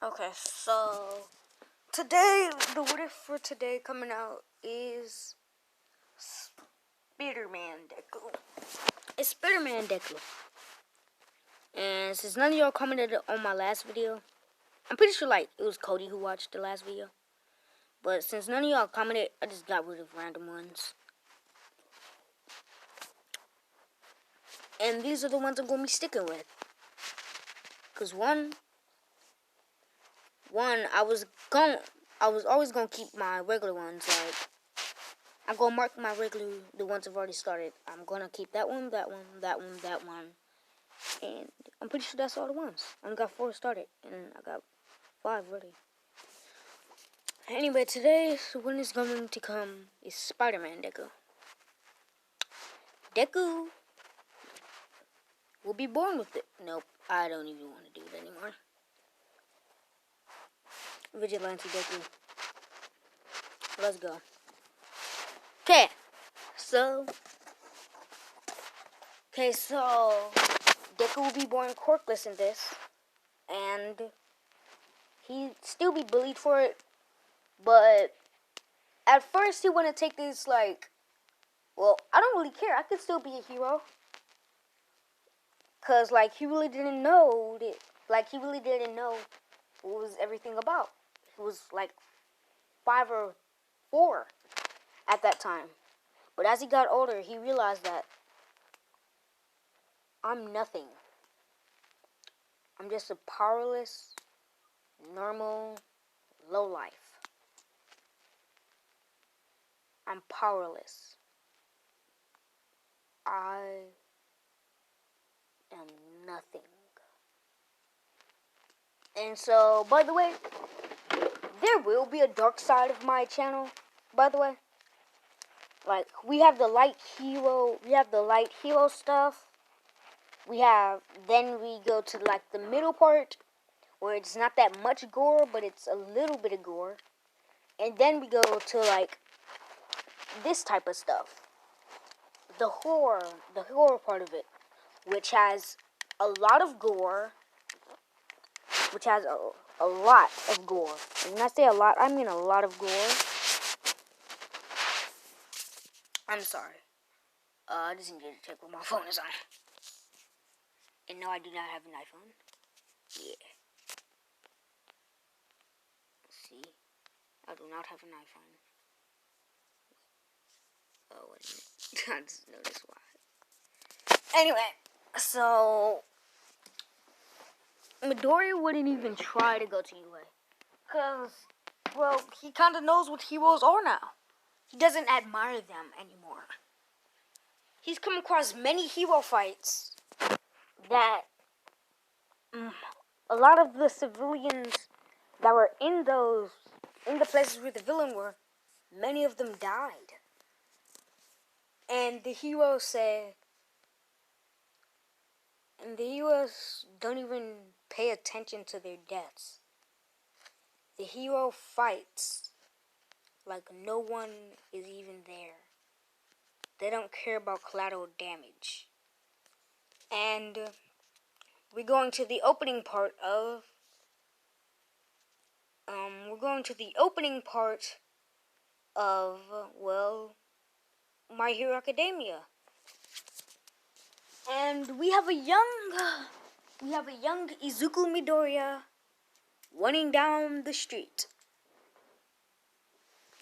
Okay, so today, the what if for today coming out is Spider-Man Deku. It's Spider-Man Deku. And since none of y'all commented on my last video, I'm pretty sure like it was Cody who watched the last video. But since none of y'all commented, I just got rid of random ones. And these are the ones I'm going to be sticking with. Because one, I was always going to keep my regular ones. Like, I'm going to mark my regular, the ones I've already started. I'm going to keep that one, that one, that one, that one. And I'm pretty sure that's all the ones. I only got 4 started. And I got 5 ready. Anyway, today, when it's going to come is Spider-Man Deku. Deku will be born with it. Nope, I don't even want to do it anymore. Vigilante Deku. Let's go. Okay, so Deku will be born quirkless in this, and he'd still be bullied for it, but at first he want to take this like, well, I don't really care. I could still be a hero, cause like he really didn't know what was everything about. He was like 5 or 4 at that time. But as he got older, he realized that I'm nothing. I'm just a powerless, normal, lowlife. I'm powerless. I am nothing. And so, by the way, there will be a dark side of my channel, by the way. Like, we have the light hero stuff. Then we go to like the middle part, where it's not that much gore, but it's a little bit of gore. And then we go to like this type of stuff. The horror part of it, which has a lot of gore. And when I say a lot, I mean a lot of gore. I'm sorry. I just needed to check what my phone is on. And no, I do not have an iPhone. Yeah. See? I do not have an iPhone. Oh, wait a minute. I just noticed why. Anyway, so Midori wouldn't even try to go to UA. Because, well, he kind of knows what heroes are now. He doesn't admire them anymore. He's come across many hero fights that a lot of the civilians that were in the places where the villain were, many of them died. And the heroes don't even pay attention to their deaths. The hero fights like no one is even there. They don't care about collateral damage. And we're going to the opening part of My Hero Academia. And we have a young Izuku Midoriya running down the street,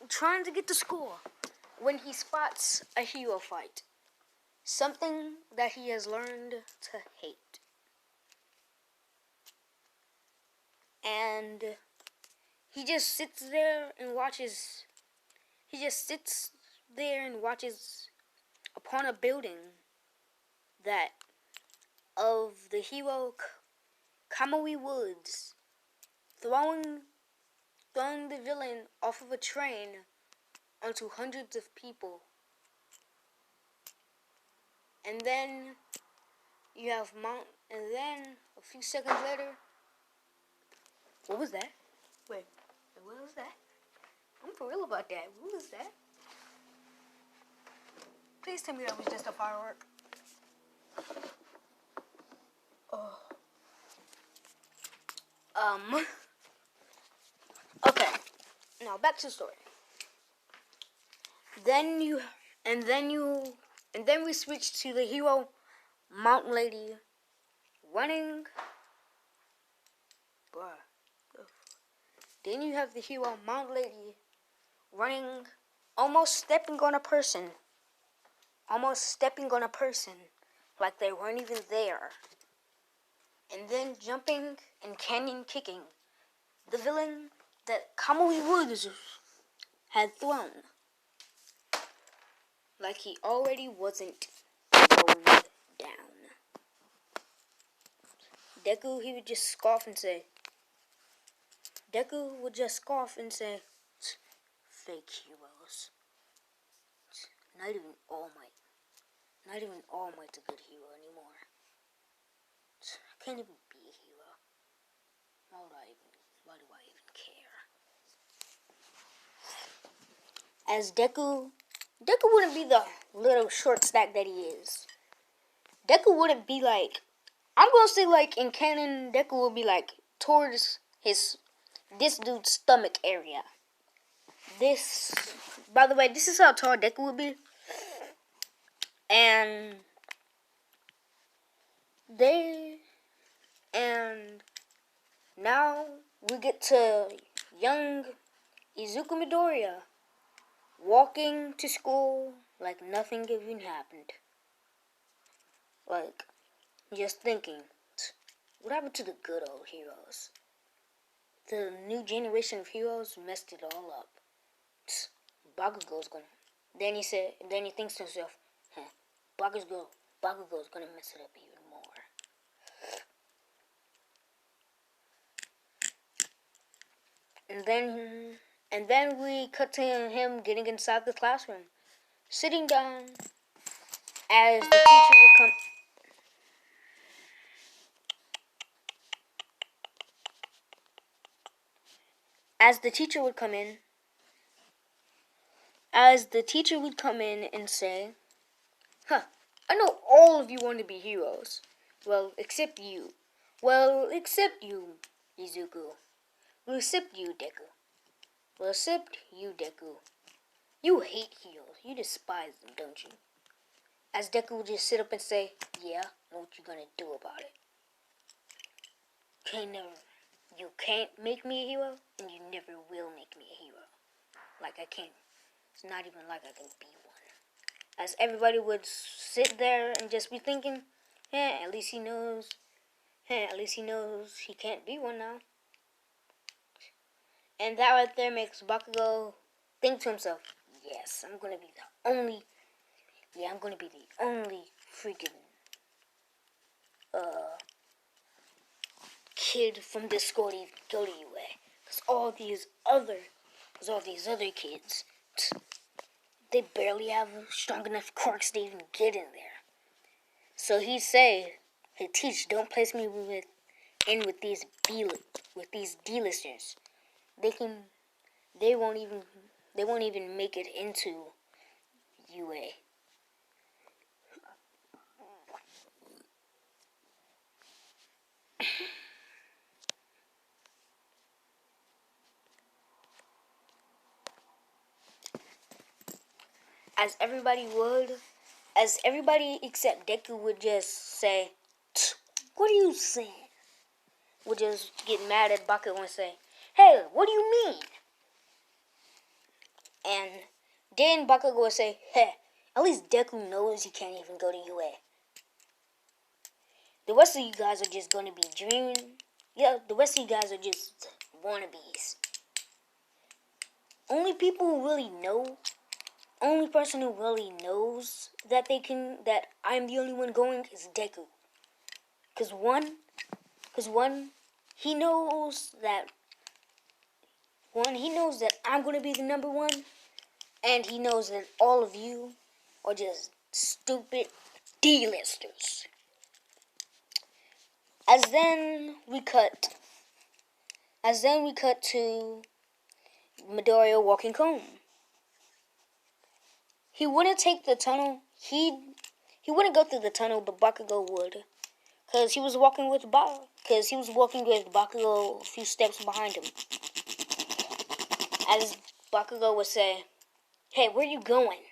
trying to get to school, when he spots a hero fight. Something that he has learned to hate. And he just sits there and watches upon a building that of the hero Kamui Woods throwing the villain off of a train onto hundreds of people. And then you have and then a few seconds later, what was that? Wait, what was that? I'm for real about that. What was that? Please tell me that was just a firework. Oh. Now back to the story. Then we switch to the hero mountain lady running. Bruh. Then you have the hero mountain lady running, almost stepping on a person. Like they weren't even there. And then jumping and canyon kicking the villain that Kamui Woods had thrown. Like he already wasn't going down. Deku, he would just scoff and say, fake heroes. Not even All Might. Not even All Might's a good hero anymore. I can't even be a hero. Why do I even care? As Deku wouldn't be the little short stack that he is. Deku wouldn't be like, I'm gonna say like in canon, Deku would be like towards this dude's stomach area. By the way, this is how tall Deku would be. And now we get to young Izuku Midoriya walking to school like nothing even happened. Like, just thinking, what happened to the good old heroes? The new generation of heroes messed it all up. Bakugo's gonna. Then he thinks to himself, Bakugo's gonna mess it up even more. And then we cut to him getting inside the classroom, sitting down as the teacher would come. As the teacher would come in and say, I know all of you want to be heroes. Well, except you. Izuku. Well, except you, Deku. You hate heroes. You despise them, don't you? As Deku would just sit up and say, yeah, know what you're gonna do about it. You can't make me a hero, and you never will make me a hero. Like I can't. It's not even like I can be one. As everybody would sit there and just be thinking, at least he knows he can't be one now. And that right there makes Bakugo think to himself, yes, I'm gonna be the only freaking kid from this school to even go to UA. Because all these other kids, they barely have strong enough quirks to even get in there. So he'd say, hey, teach, don't place me with these D-listers. They won't even make it into UA. As everybody except Deku would just say, what are you saying? Would just get mad at Bakugo and say, hey, what do you mean? And then Bakugo would say, hey, at least Deku knows he can't even go to UA. The rest of you guys are just going to be dreaming. Yeah, the rest of you guys are just wannabes. Only person who really knows that I'm the only one going is Deku. Cause one, he knows that I'm gonna be the number one, and he knows that all of you are just stupid D-listers. As then we cut to Midoriya walking home. He wouldn't take the tunnel. He wouldn't go through the tunnel, but Bakugo would, because he was walking with Bakugo a few steps behind him. As Bakugo would say, "Hey, where you going?"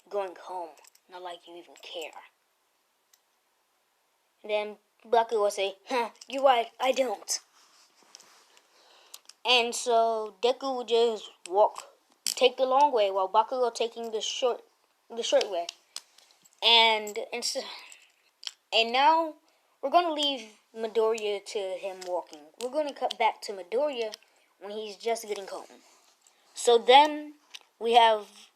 "Going home. Not like you even care." And then Bakugo would say, "Huh, you're right, I don't." And so Deku would just take the long way, while Bakugo taking the short way. And now we're gonna leave Midoriya to him walking. We're gonna cut back to Midoriya when he's just getting home. So then we have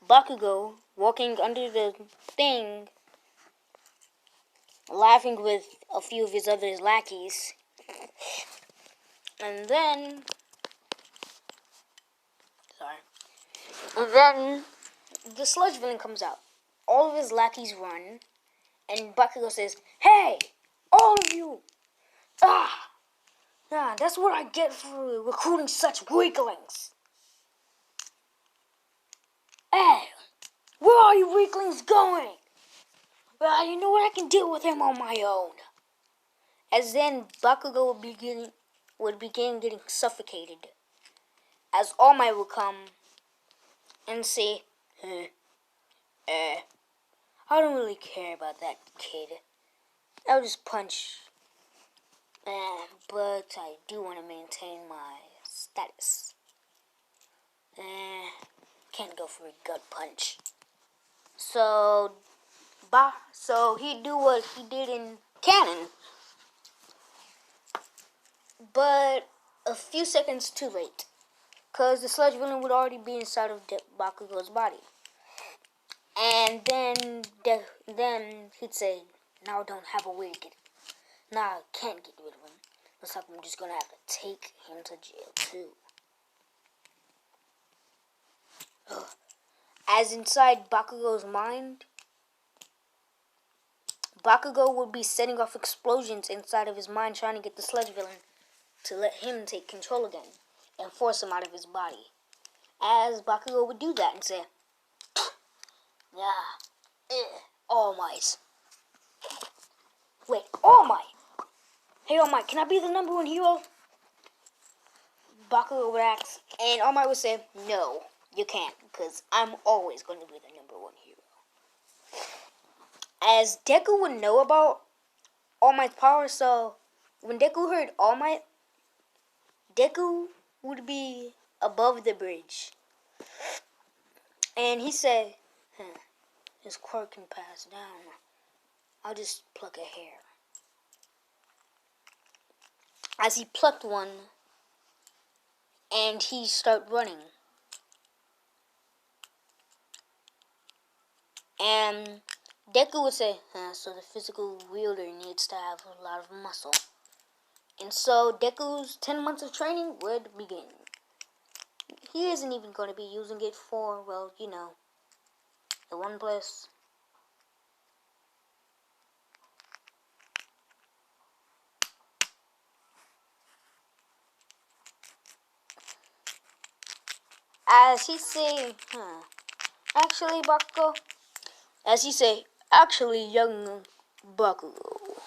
Bakugo walking under the thing, laughing with a few of his other lackeys. And then the sludge villain comes out. All of his lackeys run, and Bakugo says, "Hey, all of you! That's what I get for recruiting such weaklings. Hey, where are you weaklings going? You know what, I can deal with him on my own." As then Bakugo would begin getting suffocated. As All Might would come and say, "I don't really care about that kid. I'll just punch. But I do want to maintain my status. Can't go for a gut punch." So he'd do what he did in canon, but a few seconds too late, because the sludge villain would already be inside of Bakugo's body. And then he'd say, "Now I don't have a way to get him. Now I can't get rid of him. Looks like I'm just gonna have to take him to jail too." As inside Bakugo's mind, Bakugo would be setting off explosions inside of his mind, trying to get the sludge villain to let him take control again and force him out of his body. As Bakugo would do that and say, "All Might. Wait, All Might. Hey, All Might, can I be the number one hero?" Bakugo would ask, and All Might would say, "No, you can't, because I'm always going to be the number one hero." As Deku would know about All Might's power, so when Deku heard All Might, Deku would be above the bridge. And he said, "This quirk can pass down. I'll just pluck a hair." As he plucked one, and he started running. And Deku would say, "So the physical wielder needs to have a lot of muscle." And so Deku's 10 months of training would begin. He isn't even going to be using it for, well, the one place. As he say, "Actually, Bakugo." As he say, "Actually, young Bakugo,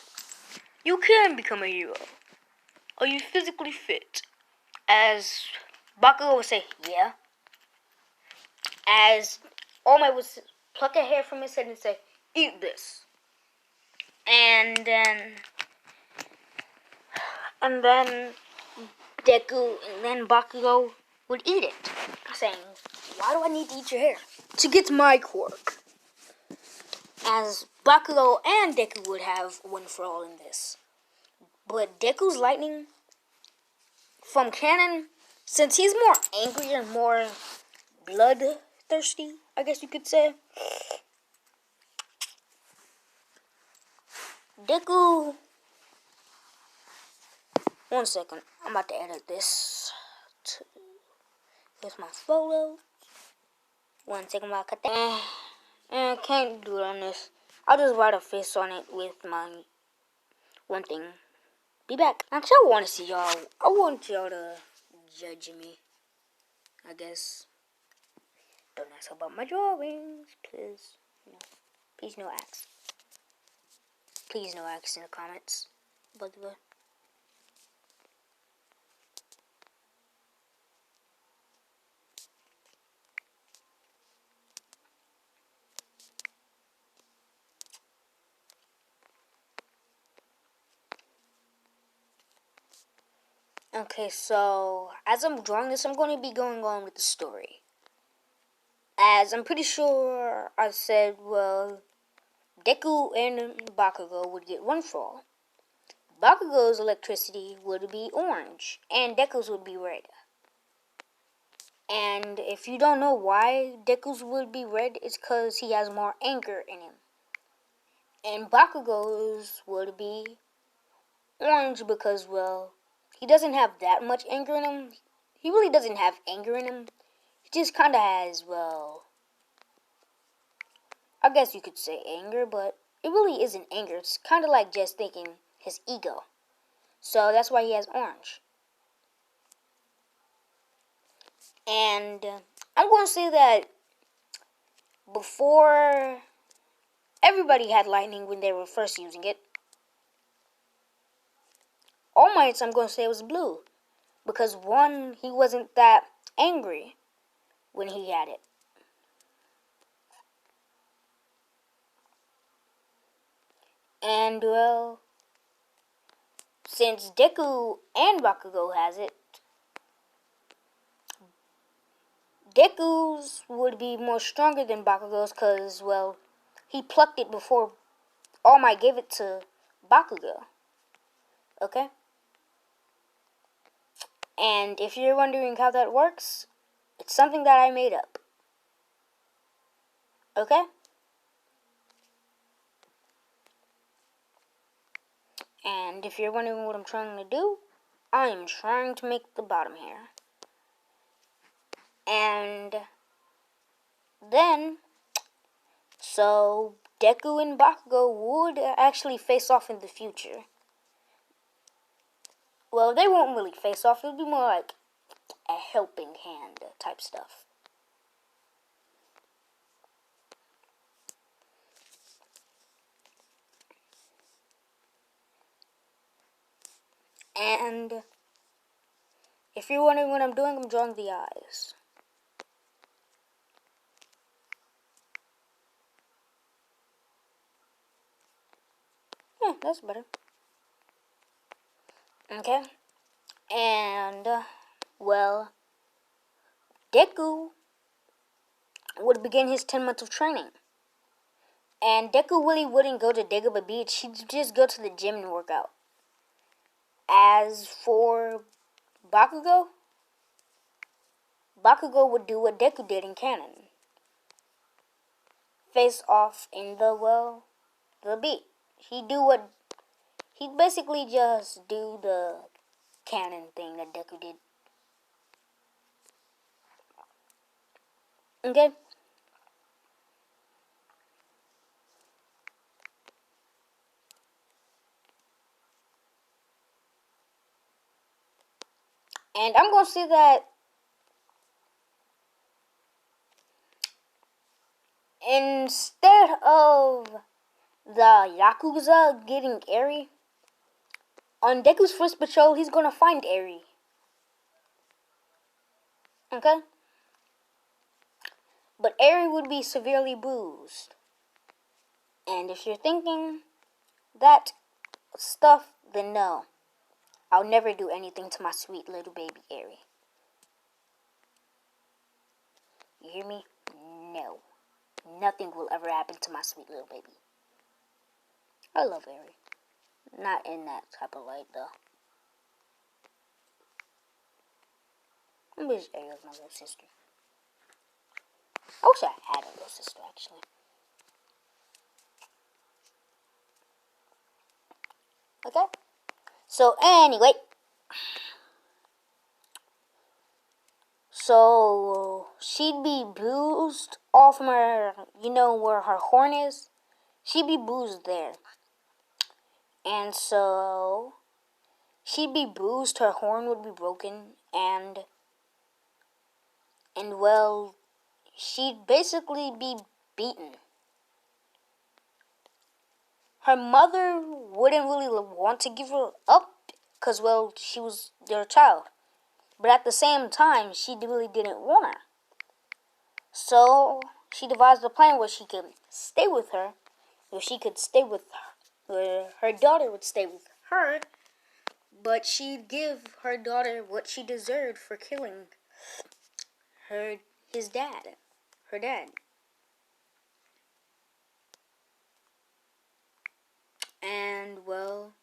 you can become a hero. Are you physically fit?" As Bakugo would say, "Yeah." As All Might would pluck a hair from his head and say, "Eat this." And then Bakugo would eat it, saying, "Why do I need to eat your hair?" "To get my quirk." As Bakugo and Deku would have one for all in this. But Deku's lightning, from canon, since he's more angry and more bloodthirsty, I guess you could say, Deku... One second, I'm about to edit this. Here's my photo. One second, I'll cut that. I can't do it on this. I'll just write a face on it with my one thing. Be back. Actually, I want to see y'all. I want y'all to judge me, I guess. Don't ask about my drawings, please. Please no acts. Please no acts in the comments, by the way. Okay, so as I'm drawing this, I'm going to be going on with the story. As I'm pretty sure I said, well, Deku and Bakugo would get one for all. Bakugo's electricity would be orange, and Deku's would be red. And if you don't know why Deku's would be red, it's because he has more anger in him. And Bakugo's would be orange because, well, he doesn't have that much anger in him. He really doesn't have anger in him. He just kind of has, well, I guess you could say anger, but it really isn't anger. It's kind of like just thinking his ego. So that's why he has orange. And I'm going to say that before everybody had lightning when they were first using it, All Might's, I'm going to say it was blue. Because one, he wasn't that angry when he had it. And, well, since Deku and Bakugo has it, Deku's would be more stronger than Bakugo's because, well, he plucked it before All Might gave it to Bakugo. Okay? And if you're wondering how that works, it's something that I made up. Okay? And if you're wondering what I'm trying to do, I am trying to make the bottom here. And then, so Deku and Bakugo would actually face off in the future. Well, they won't really face off. It'll be more like a helping hand type stuff. And if you're wondering what I'm doing, I'm drawing the eyes. Yeah, that's better. Okay. And, well, Deku would begin his 10 months of training. And Deku really wouldn't go to Dagobah Beach. He'd just go to the gym and work out. As for Bakugo, Bakugo would do what Deku did in canon. Face off in the beat. He'd basically just do the canon thing that Deku did. Okay? And I'm going to say that instead of the Yakuza getting Eri, on Deku's first patrol, he's going to find Eri. Okay? But Eri would be severely bruised. And if you're thinking that stuff, then no. I'll never do anything to my sweet little baby Eri. You hear me? No. Nothing will ever happen to my sweet little baby. I love Eri. Not in that type of light, though. I wish Eri was my little sister. I wish I had a little sister, actually. Okay? So, anyway. So, she'd be bruised all from her, where her horn is? She'd be bruised there. And so, she'd be bruised, her horn would be broken, and well, she'd basically be beaten. Her mother wouldn't really want to give her up, because, well, she was their child. But at the same time, she really didn't want her. So, she devised a plan where she could stay with her, where her daughter would stay with her, but she'd give her daughter what she deserved for killing his dad, her dad. And well,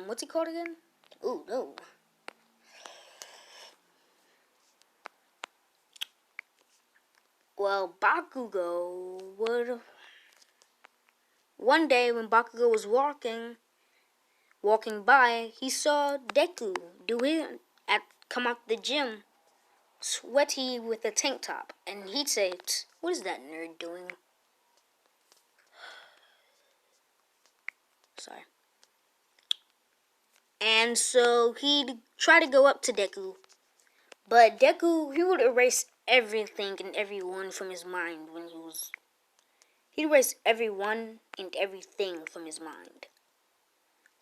what's he called again? Ooh, no. Well, Bakugo would... One day when Bakugo was walking by, he saw Deku come out the gym, sweaty with a tank top. And he'd say, "What is that nerd doing?" Sorry. And so he'd try to go up to Deku. But Deku, he would erase everything and everyone from his mind when he'd erase everyone and everything from his mind.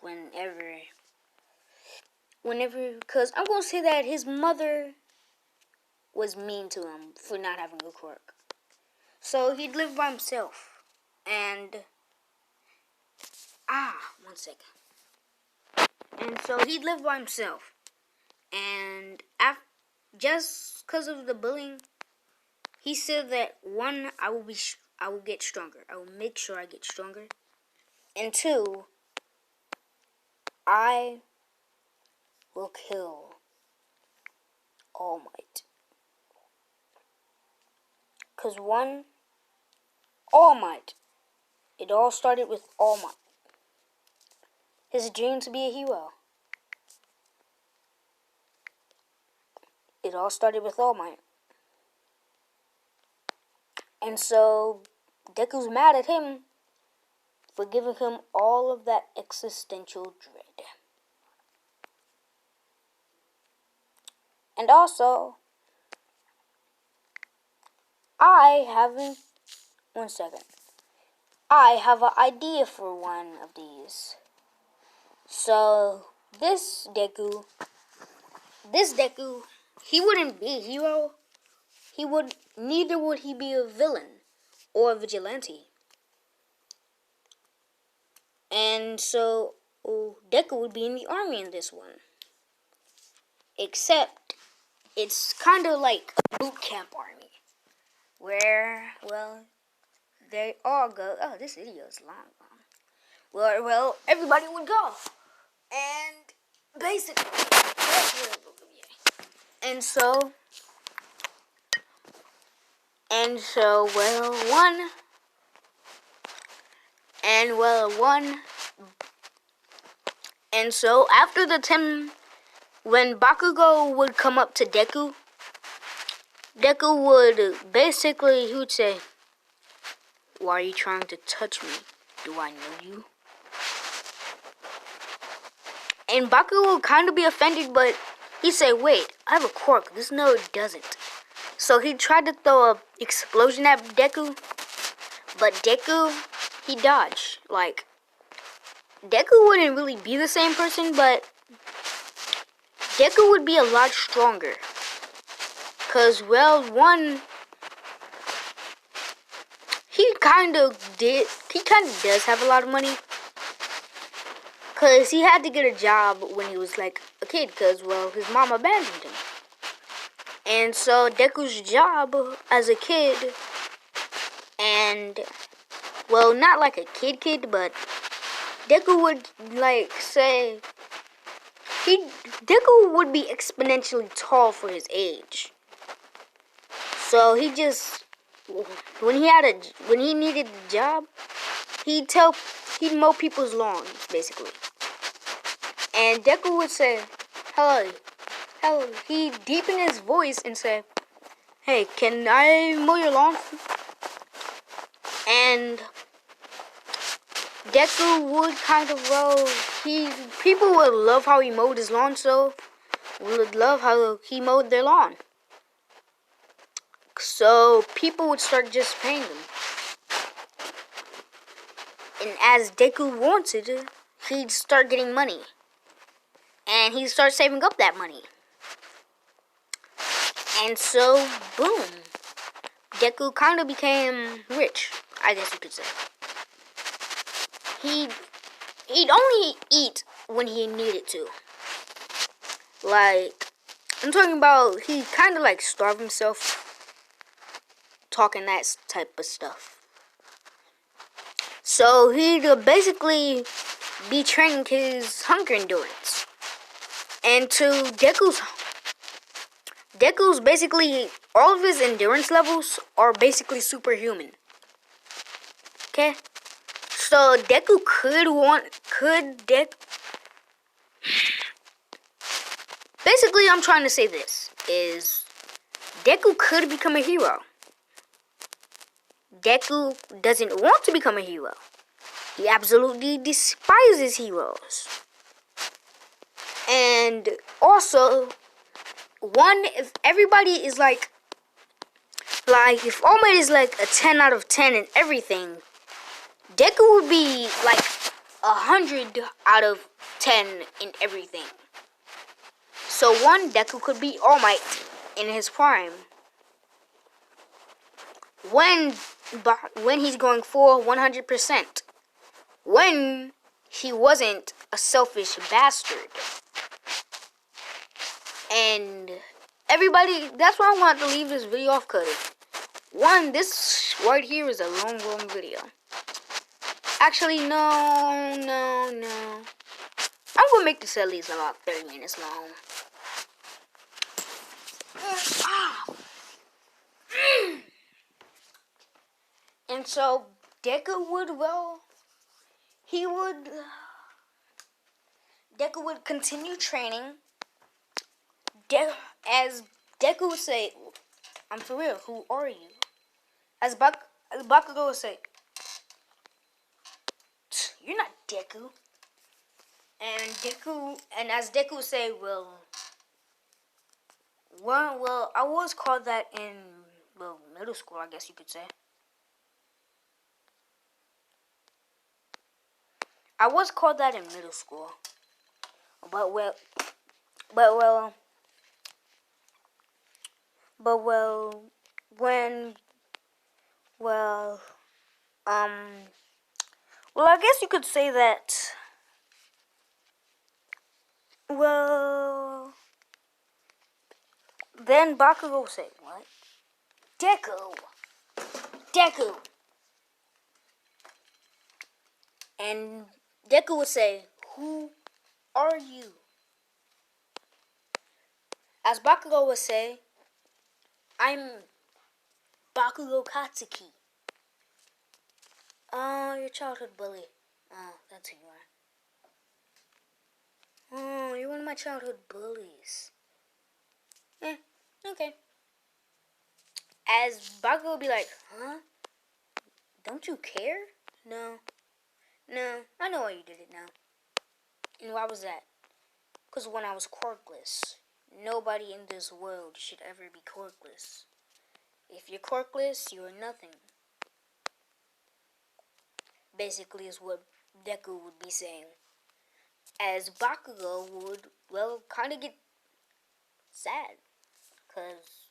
Whenever, because I'm going to say that his mother was mean to him for not having good quirk. So he'd live by himself. And, one second. And so he'd live by himself. And just because of the bullying, he said that 1, I will get stronger. I will make sure I get stronger. And 2, I will kill All Might. Because 1, All Might. It all started with All Might. His dream to be a hero. It all started with All Might. And so, Deku's mad at him for giving him all of that existential dread. And also, I have an idea for one of these. So, this Deku, he wouldn't be a hero. Neither would he be a villain or a vigilante. And so, Deku would be in the army in this one. Except, it's kind of like a boot camp army. Where, well, they all go. Oh, this video is long. Well, everybody would go. And basically, and so, after the 10, when Bakugo would come up to Deku would basically, he would say, "Why are you trying to touch me? Do I know you?" And Bakugo would kind of be offended, but he'd say, "Wait, I have a quirk. This nerd doesn't." So he tried to throw an explosion at Deku, but Deku, he dodged. Like, Deku wouldn't really be the same person, but Deku would be a lot stronger. Because, well, 1, he kind of does have a lot of money. Because he had to get a job when he was like a kid, because, well, his mom abandoned him. And so Deku's job as a kid, and, well, not like a kid, but Deku would, like, say, Deku would be exponentially tall for his age. So he just, when he needed a job, he'd mow people's lawns, basically. And Deku would say, hello. He'd deepen his voice and say, "Hey, can I mow your lawn?" And Deku would kind of, people would love how he mowed his lawn, so would love how he mowed their lawn. So people would start just paying him. And as Deku wanted, he'd start getting money. And he'd start saving up that money. And so, boom. Deku kind of became rich, I guess you could say. he'd only eat when he needed to. Like, I'm talking about he kind of like starved himself, talking that type of stuff. So he'd basically be training his hunger endurance. And to Deku's basically, all of his endurance levels are basically superhuman. Okay? So Deku basically, I'm trying to say this, is Deku could become a hero. Deku doesn't want to become a hero. He absolutely despises heroes. And also, if everybody is like if All Might is like a 10 out of 10 in everything, Deku would be like 100 out of 10 in everything. So Deku could be All Might in his prime. When he's going for 100%. When he wasn't a selfish bastard. And everybody, that's why I want to leave this video off, because this right here is a long video. Actually, no. I'm gonna make this at least about 30 minutes long. And so Deku would continue training. As Deku would say, I'm for real, who are you? As Bakugo would say, you're not Deku. And as Deku would say, well, I was called that in middle school, I guess you could say. I was called that in middle school. But I guess you could say that, then Bakugo would say, what? Deku. And Deku would say, who are you? As Bakugo would say, I'm Bakugo Katsuki. Oh, your childhood bully. Oh, that's who you are. Oh, you're one of my childhood bullies. Okay. As Bakugo would be like, huh? Don't you care? No, I know why you did it now. And why was that? Because when I was quirkless. Nobody in this world should ever be quirkless. If you're quirkless, you are nothing. Basically is what Deku would be saying. As Bakugo would, kind of get sad. Because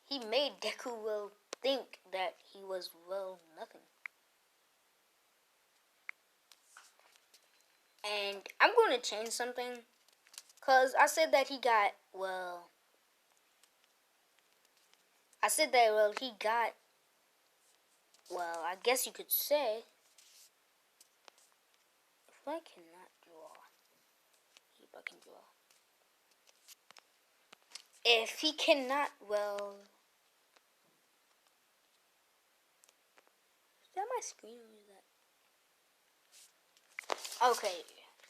he made Deku, think that he was, nothing. And I'm going to change something. Because I said that he got, I guess you could say, if I cannot draw, if I can draw. If he cannot, is that my screen or is that? Okay,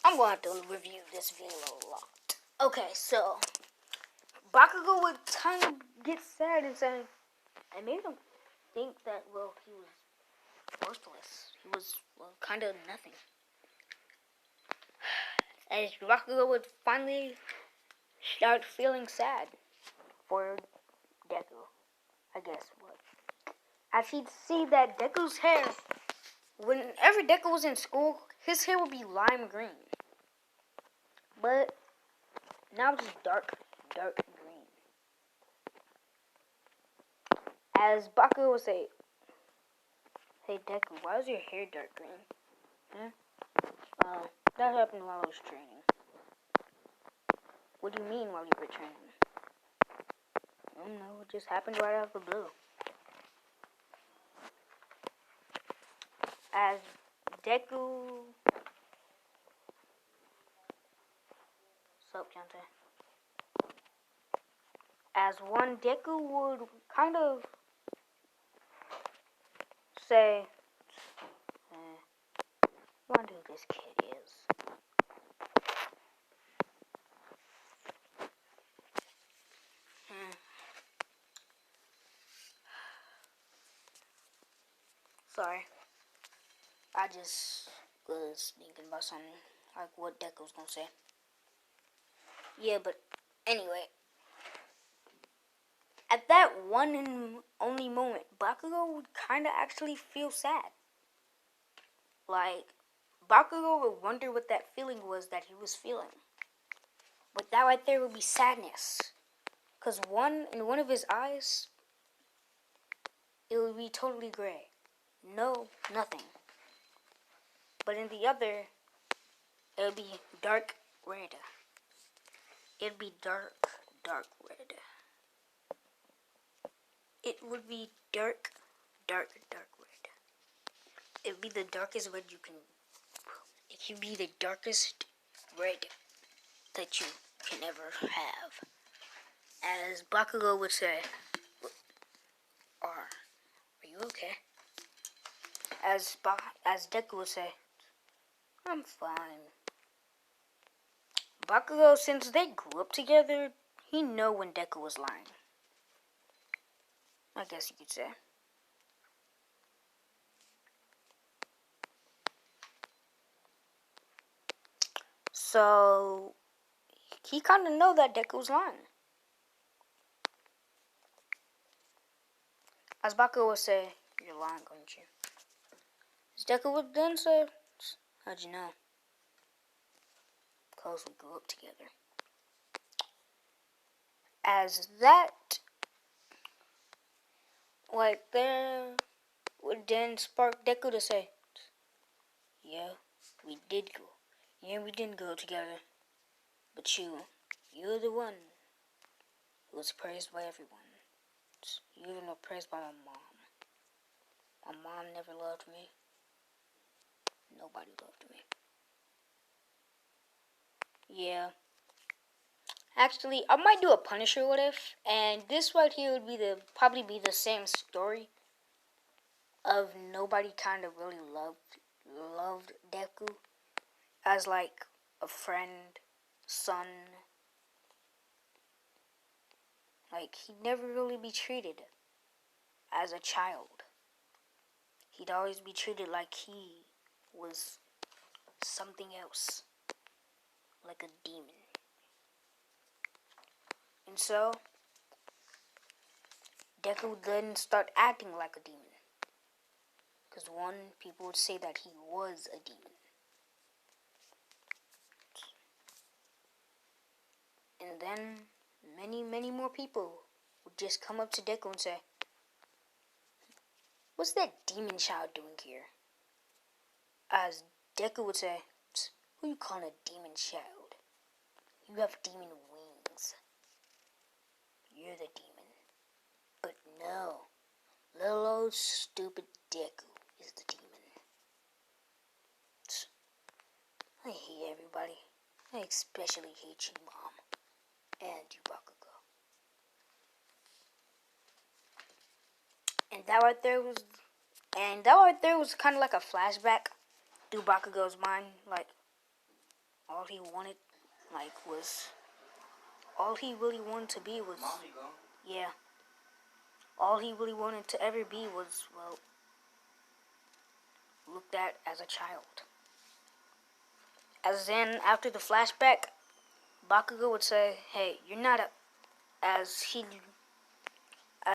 I'm going to have to review this video a lot. Okay, so, Bakugo would kind of get sad and say, I made him think that, he was worthless. He was, kind of nothing. As Bakugo would finally start feeling sad for Deku, I guess. As he'd see that Deku's hair, whenever Deku was in school, his hair would be lime green. But now it's dark green. As Bakugo would say, hey Deku, why is your hair dark green? That happened while I was training. What do you mean while you were training? I don't know, it just happened right out of the blue. As Deku... What's up, Jante? As one, Deku would kind of say, wonder who this kid is. Sorry. I just was thinking about something, like what Deku's gonna say. Yeah, but anyway. At that one and only moment, Bakugo would kind of actually feel sad. Like, Bakugo would wonder what that feeling was that he was feeling. But that right there would be sadness. Because in one of his eyes, it would be totally gray. No, nothing. But in the other, it would be dark red. It'd be dark red. It would be dark red. It would be the darkest red you can... It could be the darkest red that you can ever have. As Bakugo would say, are you okay? As Deku would say, I'm fine. Bakugo, since they grew up together, he know when Deku was lying. I guess you could say. So, he kind of know that Deku was lying. As Bakugo would say, you're lying, aren't you? As Deku would then say, how'd you know? Because we grew up together. As that, right there, would then spark Deku to say, yeah, we did go. Yeah, we didn't go together. But you're the one who was praised by everyone. You even were praised by my mom. My mom never loved me. Nobody loved me. Yeah. Actually, I might do a Punisher what if, and this right here would be probably be the same story of nobody kind of really loved Deku as like a friend, son. Like, he'd never really be treated as a child. He'd always be treated like he was something else, like a demon. And so, Deku would then start acting like a demon. Because one, people would say that he was a demon. And then, many more people would just come up to Deku and say, what's that demon child doing here? As Deku would say, who you calling a demon child? You have demon wings. You're the demon. But no, little old stupid Deku is the demon. I hate everybody. I especially hate you, Mom. And you, Bakugo. And that right there was kind of like a flashback through Bakugo's mind. Like, all he wanted, all he really wanted to be was, yeah. All he really wanted to ever be was, well, looked at as a child. As then, after the flashback, Bakugo would say, hey, you're not as he